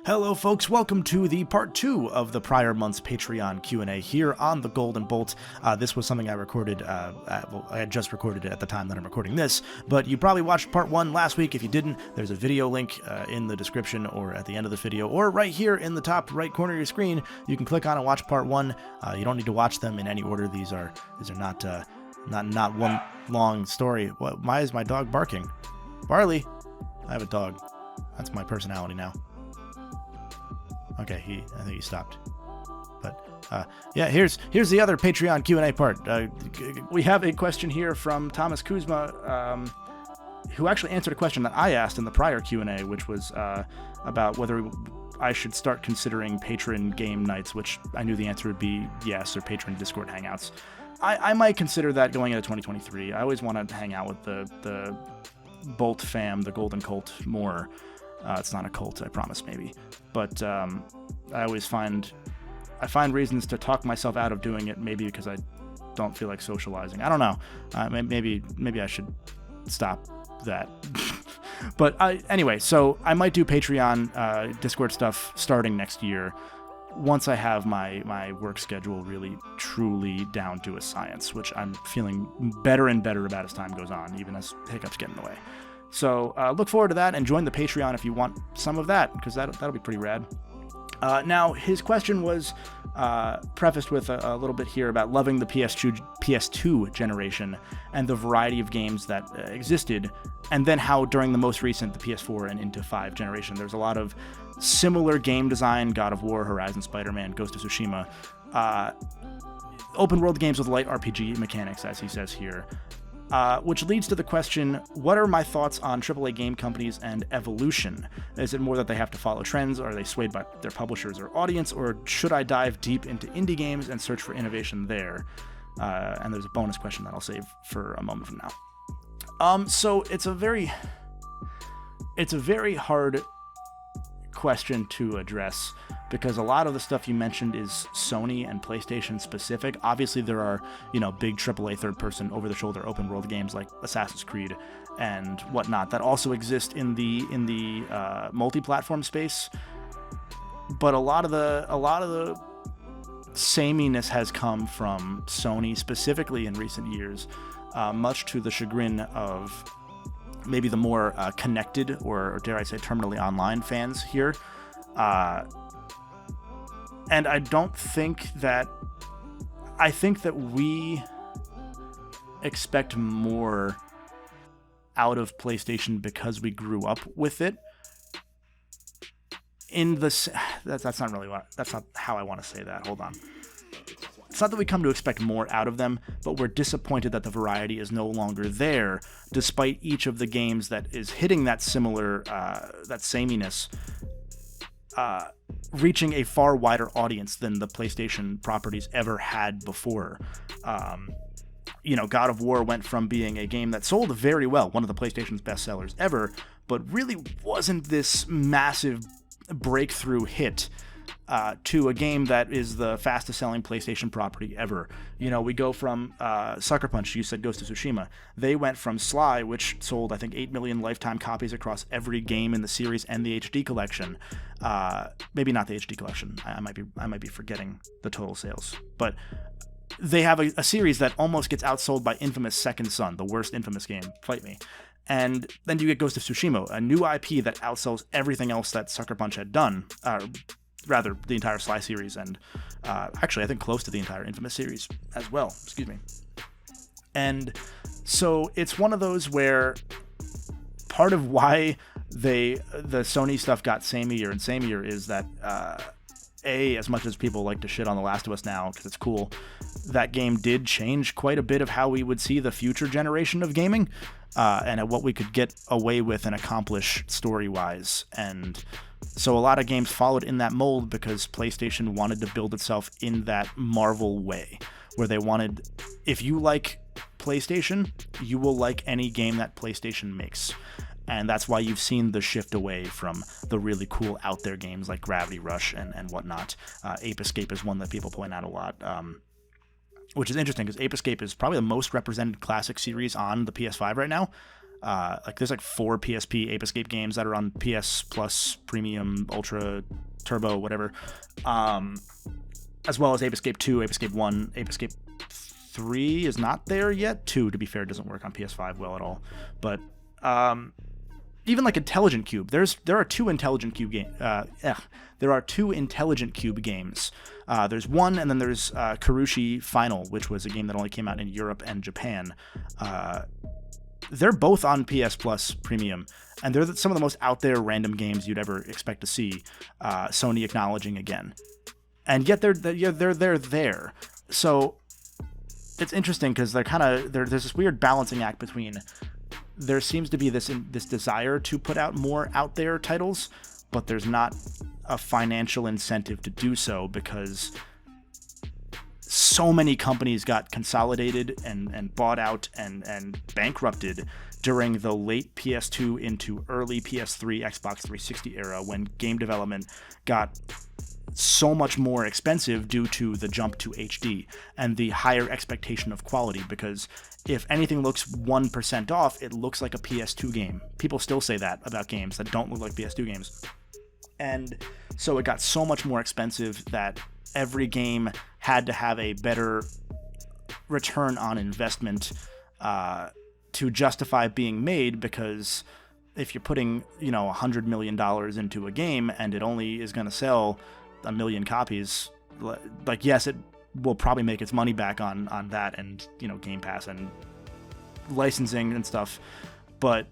Hello folks, welcome to the part 2 of the prior month's Patreon Q&A here on the Golden Bolt. This was something I recorded, I had just recorded it at the time that I'm recording this, but you probably watched part 1 last week. If you didn't, there's a video link in the description or at the end of the video, or right here in the top right corner of your screen. You can click on and watch part 1. You don't need to watch them in any order. These are not one long story. Why is my dog barking? Barley, I have a dog. That's my personality now. Okay, I think he stopped. But yeah, here's the other Patreon Q&A part. We have a question here from Thomas Kuzma, who actually answered a question that I asked in the prior Q&A, which was about whether I should start considering patron game nights, which I knew the answer would be yes, or patron Discord hangouts. I might consider that going into 2023. I always want to hang out with the Bolt fam, the Golden Cult, more. It's not a cult, I promise, maybe. But I always find reasons to talk myself out of doing it, maybe because I don't feel like socializing. I don't know. Maybe I should stop that. But anyway, so I might do Patreon Discord stuff starting next year, once I have my work schedule really, truly down to a science, which I'm feeling better and better about as time goes on, even as hiccups get in the way. So look forward to that, and join the Patreon if you want some of that, because that'll be pretty rad. Now, his question was prefaced with a little bit here about loving the PS2 generation and the variety of games that existed, and then how during the most recent, the PS4 and into 5 generation, there's a lot of similar game design: God of War, Horizon, Spider-Man, Ghost of Tsushima, open world games with light RPG mechanics, as he says here. Which leads to the question, what are my thoughts on AAA game companies and evolution? Is it more that they have to follow trends? Are they swayed by their publishers or audience? Or should I dive deep into indie games and search for innovation there? And there's a bonus question that I'll save for a moment from now. So it's a very hard question to address, because a lot of the stuff you mentioned is Sony and PlayStation specific. Obviously, there are, big AAA third-person, over-the-shoulder, open-world games like Assassin's Creed and whatnot that also exist in the multi-platform space. But a lot of the sameness has come from Sony, specifically in recent years, much to the chagrin of maybe the more connected, or dare I say terminally online fans here. And I think that we expect more out of PlayStation because we grew up with it. That's not how I want to say that. Hold on. It's not that we come to expect more out of them, but we're disappointed that the variety is no longer there, despite each of the games that is hitting that similar, that sameness, reaching a far wider audience than the PlayStation properties ever had before. God of War went from being a game that sold very well, one of the PlayStation's best sellers ever, but really wasn't this massive breakthrough hit, to a game that is the fastest selling PlayStation property ever. We go from Sucker Punch, you said Ghost of Tsushima. They went from Sly, which sold, I think, 8 million lifetime copies across every game in the series and the HD collection. Maybe not the HD collection. I might be forgetting the total sales. But they have a series that almost gets outsold by Infamous Second Son, the worst Infamous game. Fight me. And then you get Ghost of Tsushima, a new IP that outsells everything else that Sucker Punch had done. Rather, the entire Sly series, and actually I think close to the entire Infamous series as well. Excuse me. And so it's one of those where part of why the Sony stuff got sameier and sameier is that as much as people like to shit on The Last of Us now because it's cool, that game did change quite a bit of how we would see the future generation of gaming, and at what we could get away with and accomplish story-wise. And so a lot of games followed in that mold because PlayStation wanted to build itself in that Marvel way, where they wanted, if you like PlayStation, you will like any game that PlayStation makes. And that's why you've seen the shift away from the really cool out there games like Gravity Rush and whatnot. Ape Escape is one that people point out a lot, which is interesting because Ape Escape is probably the most represented classic series on the PS5 right now. Like there's like 4 PSP Ape Escape games that are on PS Plus, Premium, Ultra, Turbo, whatever. As well as Ape Escape 2, Ape Escape 1, Ape Escape 3 is not there yet. 2, to be fair, doesn't work on PS5 well at all. But even like Intelligent Cube, there are 2 Intelligent Cube games. There are 2 Intelligent Cube games. There's one, and then there's Karushi Final, which was a game that only came out in Europe and Japan. They're both on PS Plus Premium, and they're some of the most out there random games you'd ever expect to see. Sony acknowledging again, and yet they're there. So it's interesting because there's this weird balancing act between. There seems to be this desire to put out more out there titles, but there's not a financial incentive to do so because so many companies got consolidated and bought out and bankrupted during the late PS2 into early PS3, Xbox 360 era when game development got so much more expensive due to the jump to HD and the higher expectation of quality, because if anything looks 1% off, it looks like a PS2 game. People still say that about games that don't look like PS2 games. And so it got so much more expensive that every game had to have a better return on investment to justify being made, because if you're putting, $100 million into a game and it only is going to sell 1 million copies, like, yes, it will probably make its money back on that and, Game Pass and licensing and stuff, but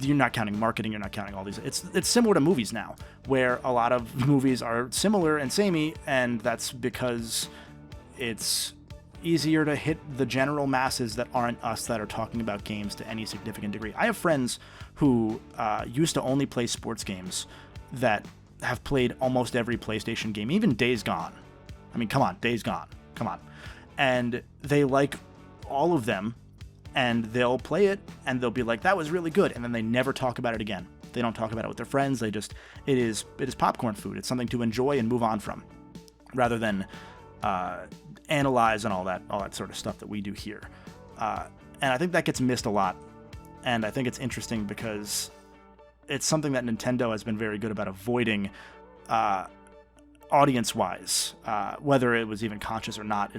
you're not counting marketing, you're not counting all these. It's similar to movies now, where a lot of movies are similar and samey, and that's because it's easier to hit the general masses that aren't us that are talking about games to any significant degree. I have friends who used to only play sports games that have played almost every PlayStation game, even Days Gone. I mean, come on, Days Gone. Come on. And they like all of them, and they'll play it, and they'll be like, that was really good, and then they never talk about it again. They don't talk about it with their friends. It is popcorn food. It's something to enjoy and move on from, rather than analyze and all that sort of stuff that we do here. And I think that gets missed a lot, and I think it's interesting because it's something that Nintendo has been very good about avoiding audience-wise, whether it was even conscious or not.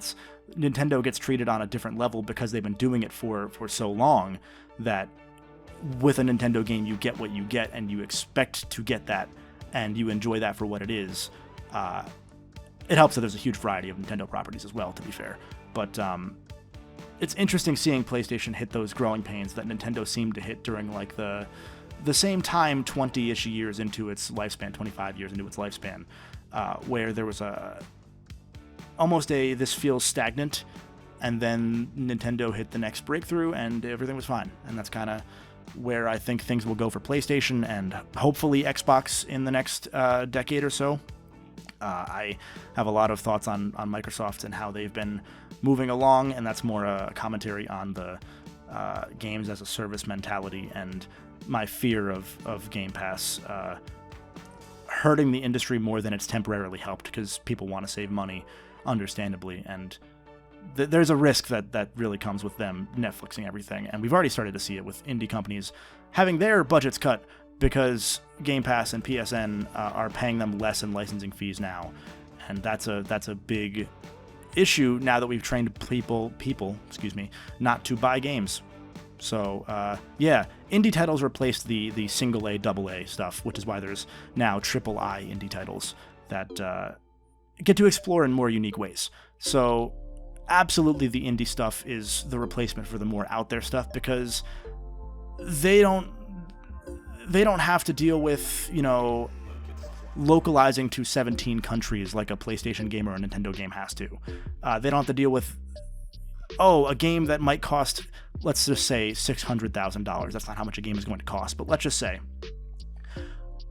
Nintendo gets treated on a different level because they've been doing it for so long that with a Nintendo game you get what you get, and you expect to get that, and you enjoy that for what it is. It helps that there's a huge variety of Nintendo properties as well, to be fair. But it's interesting seeing PlayStation hit those growing pains that Nintendo seemed to hit during like the same time 20-ish years into its lifespan, 25 years into its lifespan, where there was this feels stagnant, and then Nintendo hit the next breakthrough and everything was fine. And that's kind of where I think things will go for PlayStation and hopefully Xbox in the next decade or so. I have a lot of thoughts on Microsoft and how they've been moving along, and that's more a commentary on the games as a service mentality and my fear of Game Pass hurting the industry more than it's temporarily helped, because people want to save money, understandably, and there's a risk that really comes with them Netflixing everything, and we've already started to see it with indie companies having their budgets cut because Game Pass and PSN are paying them less in licensing fees now, and that's a big issue now that we've trained people not to buy games. So indie titles replaced the single A, double A stuff, which is why there's now triple I indie titles that get to explore in more unique ways. So absolutely the indie stuff is the replacement for the more out there stuff, because they don't have to deal with, localizing to 17 countries like a PlayStation game or a Nintendo game has to. They don't have to deal with, a game that might cost, let's just say, $600,000. That's not how much a game is going to cost, but let's just say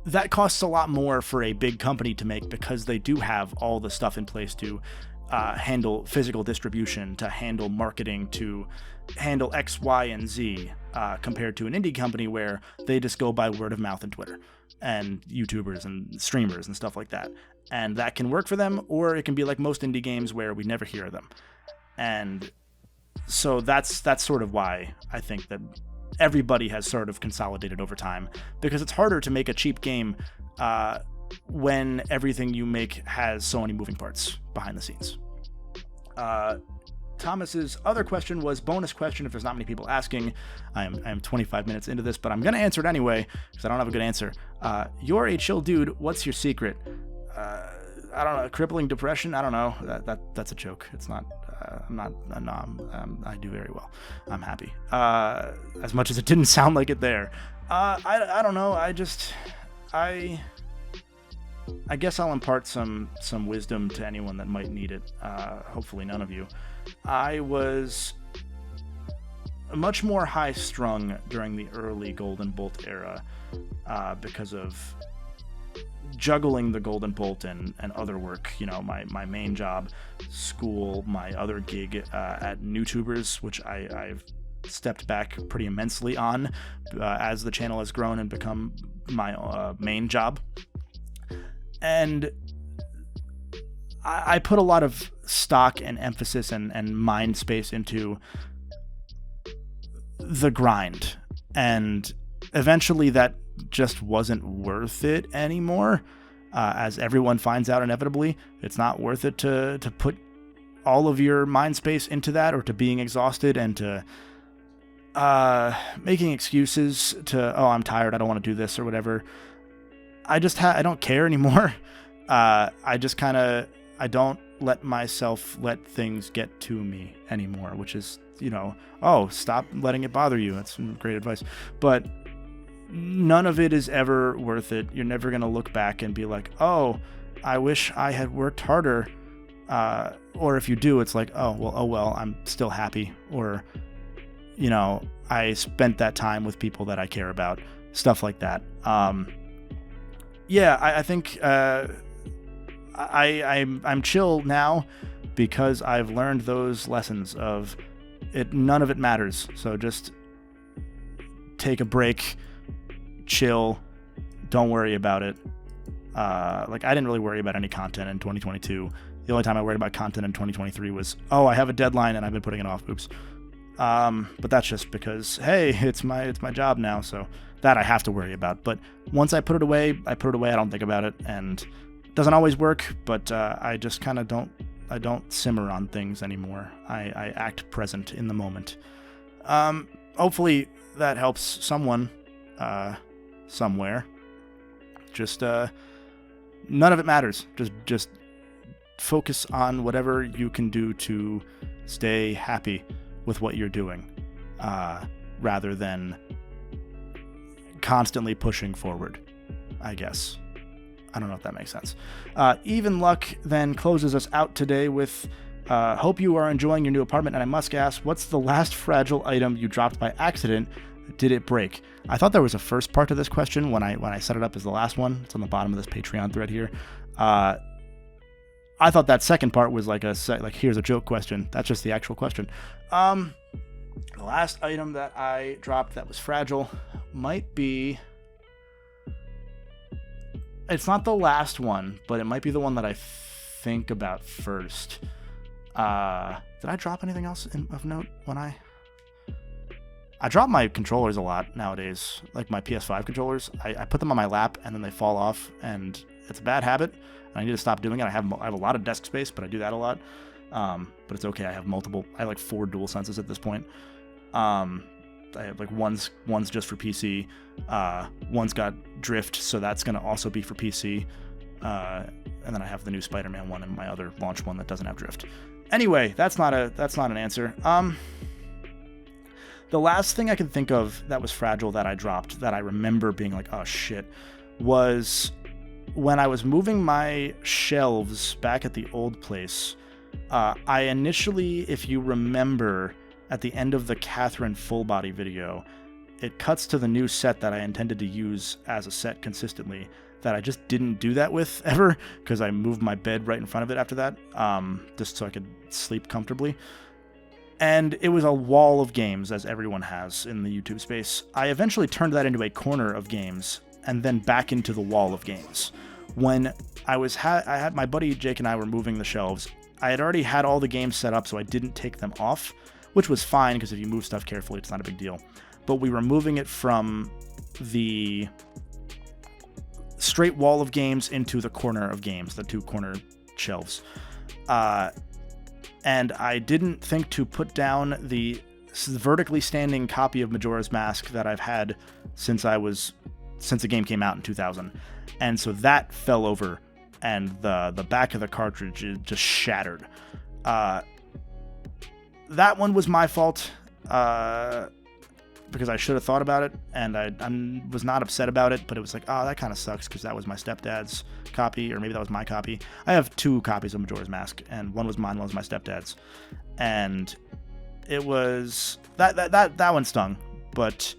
that costs a lot more for a big company to make, because they do have all the stuff in place to handle physical distribution, to handle marketing, to handle X, Y, and Z, compared to an indie company where they just go by word of mouth and Twitter and YouTubers and streamers and stuff like that. And that can work for them, or it can be like most indie games where we never hear of them. And so that's sort of why I think that everybody has sort of consolidated over time, because it's harder to make a cheap game when everything you make has so many moving parts behind the scenes. Thomas's other question was bonus question if there's not many people asking. I am 25 minutes into this, but I'm going to answer it anyway because I don't have a good answer. You're a chill dude. What's your secret? I don't know. Crippling depression? I don't know. That's a joke. It's not. I do very well. I'm happy. As much as it didn't sound like it there. I don't know. I guess I'll impart some wisdom to anyone that might need it. Hopefully none of you. I was much more high-strung during the early Golden Bolt era because of juggling the Golden Bolt and other work. You know, my main job, school, my other gig at NewTubers, which I've stepped back pretty immensely on as the channel has grown and become my main job. And I put a lot of stock and emphasis and mind space into the grind. And eventually that just wasn't worth it anymore. As everyone finds out inevitably, it's not worth it to put all of your mind space into that, or to being exhausted and to making excuses to, oh, I'm tired, I don't want to do this or whatever. I don't care anymore. I don't let myself let things get to me anymore, which is, stop letting it bother you. That's some great advice. But none of it is ever worth it. You're never going to look back and be like, oh, I wish I had worked harder. Or if you do, it's like, oh, well, I'm still happy. Or, I spent that time with people that I care about. Stuff like that. I think I'm chill now because I've learned those lessons of it. None of it matters. So just take a break, chill, don't worry about it. I didn't really worry about any content in 2022. The only time I worried about content in 2023 was, oh, I have a deadline and I've been putting it off. Oops. But that's just because, hey, it's my job now, so that I have to worry about. But once I put it away, I don't think about it, and it doesn't always work, but I just kind of don't simmer on things anymore. I act present in the moment. Hopefully that helps someone somewhere. Just none of it matters. Just focus on whatever you can do to stay happy with what you're doing, rather than constantly pushing forward, I guess. I don't know if that makes sense. Even Luck then closes us out today with, hope you are enjoying your new apartment, and I must ask, what's the last fragile item you dropped by accident? Did it break? I thought there was a first part to this question when I set it up as the last one. It's on the bottom of this Patreon thread here. I thought that second part was like here's a joke question. That's just the actual question. The last item that I dropped that was fragile might be... It's not the last one, but it might be the one that I think about first. Did I drop anything else of note when I drop my controllers a lot nowadays, like my PS5 controllers. I put them on my lap and then they fall off, and it's a bad habit. And I need to stop doing it. I have a lot of desk space, but I do that a lot. But it's okay. I have 4 DualSenses at this point. I have one's just for PC. One's got drift, so that's gonna also be for PC. And then I have the new Spider-Man one and my other launch one that doesn't have drift. Anyway, that's not an answer. The last thing I can think of that was fragile that I dropped that I remember being like, oh shit, was when I was moving my shelves back at the old place. I initially, if you remember, at the end of the Catherine full body video, it cuts to the new set that I intended to use as a set consistently that I just didn't do that with ever because I moved my bed right in front of it after that, just so I could sleep comfortably. And it was a wall of games, as everyone has in the YouTube space. I eventually turned that into a corner of games and then back into the wall of games. When I had my buddy Jake and I were moving the shelves, I had already had all the games set up, so I didn't take them off, which was fine because if you move stuff carefully, it's not a big deal. but we were moving it from the straight wall of games into the corner of games, the 2 corner shelves. And I didn't think to put down the vertically standing copy of Majora's Mask that I've had since the game came out in 2000. And so that fell over, and the back of the cartridge just shattered. That one was my fault, because I should have thought about it, and I was not upset about it, but it was like, oh, that kind of sucks, because that was my stepdad's copy, or maybe that was my copy. I have 2 copies of Majora's Mask, and one was mine, one was my stepdad's, and it was that one stung, but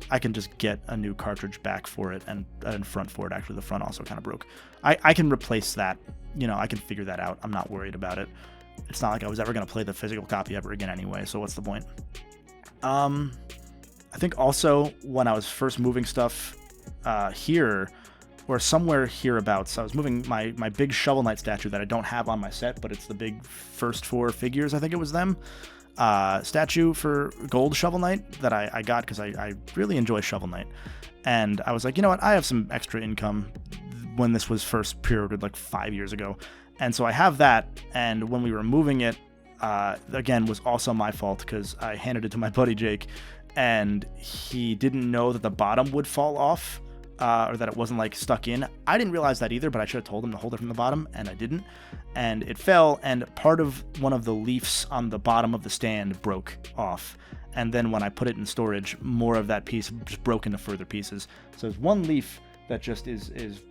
I can just get a new cartridge back for it, and front for it. Actually, the front also kind of broke. I can replace that. I can figure that out. I'm not worried about it. It's not like I was ever going to play the physical copy ever again anyway, so what's the point? I think also when I was first moving stuff here, or somewhere hereabouts, I was moving my big Shovel Knight statue that I don't have on my set, but it's the big first 4 figures, I think it was them, statue for Gold Shovel Knight that I got because I really enjoy Shovel Knight. And I was like, you know what, I have some extra income when this was first pre-ordered like 5 years ago. And so I have that, and when we were moving it, again, was also my fault because I handed it to my buddy Jake, and he didn't know that the bottom would fall off, or that it wasn't like stuck in. I didn't realize that either, but I should have told him to hold it from the bottom, and I didn't. And it fell, and part of one of the leaves on the bottom of the stand broke off. And then when I put it in storage, more of that piece just broke into further pieces. So there's one leaf that just is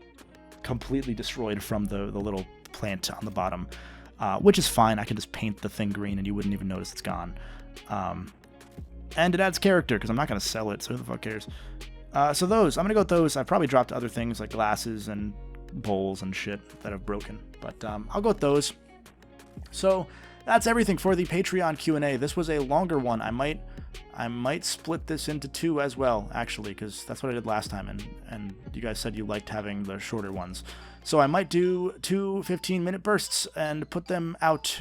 completely destroyed from the little plant on the bottom, which is fine. I can just paint the thing green and you wouldn't even notice it's gone. And it adds character because I'm not going to sell it, so who the fuck cares? So those, I'm going to go with those. I've probably dropped other things like glasses and bowls and shit that have broken, but I'll go with those. So that's everything for the Patreon Q&A. This was a longer one. I might split this into 2 as well, actually, because that's what I did last time, and you guys said you liked having the shorter ones. So I might do 2 15-minute bursts and put them out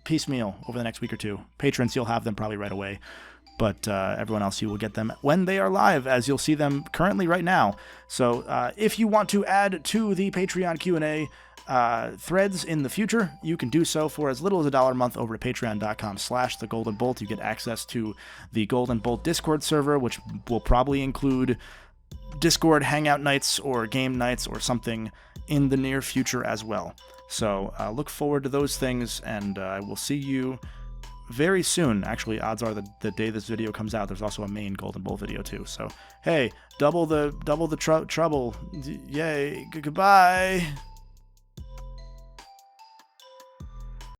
piecemeal over the next week or 2. Patrons, you'll have them probably right away, but everyone else, you will get them when they are live, as you'll see them currently right now. So if you want to add to the Patreon Q&A threads in the future, you can do so for as little as $1 a month over at patreon.com/thegoldenbolt. You get access to the Golden Bolt Discord server, which will probably include Discord hangout nights or game nights or something in the near future as well. So look forward to those things, and I will see you very soon. Actually, odds are the day this video comes out, there's also a main Golden Bolt video too. So hey, double the trouble. Yay. Goodbye.